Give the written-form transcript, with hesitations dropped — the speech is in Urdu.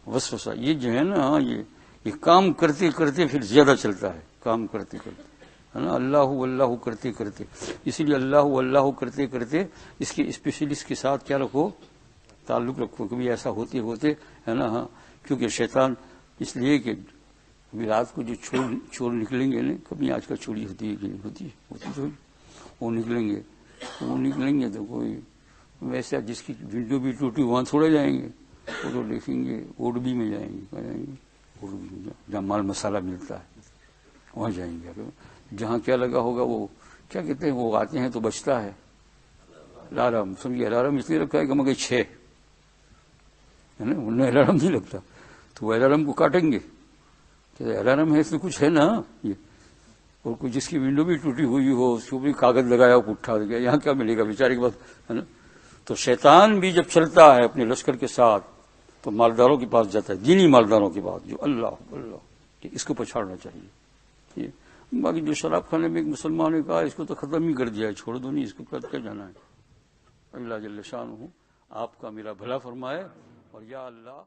وسوسہ یہ جو ہے نا یہ کام کرتے کرتے پھر زیادہ چلتا ہے، کام کرتے کرتے ہے نا، اللہ اللہ کرتے کرتے. اسی لیے اللہ اللہ کرتے کرتے اس کے اسپیشلسٹ کے ساتھ کیا رکھو، تعلق رکھو. کبھی ایسا ہوتے ہوتے ہے نا، ہاں، کیونکہ شیطان اس لیے کہ ابھی رات کو جو چور نکلیں گے نا، کبھی آج کل چوری ہوتی ہے کہ نہیں ہوتی تو وہ نکلیں گے تو کوئی ویسا جس کی ونڈو بھی ٹوٹی وہاں تھوڑے جائیں گے، وہ تو دیکھیں گے اوڈبی میں جائیں گے، اوڈبی میں جہاں مال مسالہ ملتا ہے وہاں جائیں گے. جہاں کیا لگا ہوگا وہ کیا کہتے ہیں، وہ آتے ہیں تو بچتا ہے الارم. سمجھیے الارم اس لیے رکھا ہے کہ مگر 6 ہے نا، انہیں الارم نہیں لگتا تو وہ الارم کو کاٹیں گے کہ الارم ہے اس میں کچھ ہے نا یہ. اور کوئی جس کی ونڈو بھی ٹوٹی ہوئی ہو اس کو بھی کاغذ لگایا اٹھا گیا، یہاں کیا ملے گا بیچارے کے پاس، ہے نا. تو شیطان بھی جب چلتا ہے اپنے لشکر کے ساتھ تو مالداروں کے پاس جاتا ہے، دینی مالداروں کے پاس جو اللہ اللہ کہ اس کو پچھاڑنا چاہیے. باقی جو شراب خانے میں ایک مسلمان نے کہا اس کو تو ختم ہی کر دیا ہے، چھوڑ دو نہیں، اس کو کیا جانا ہے. اللہ جل شانہ آپ کا میرا بھلا فرمائے. اور یا اللہ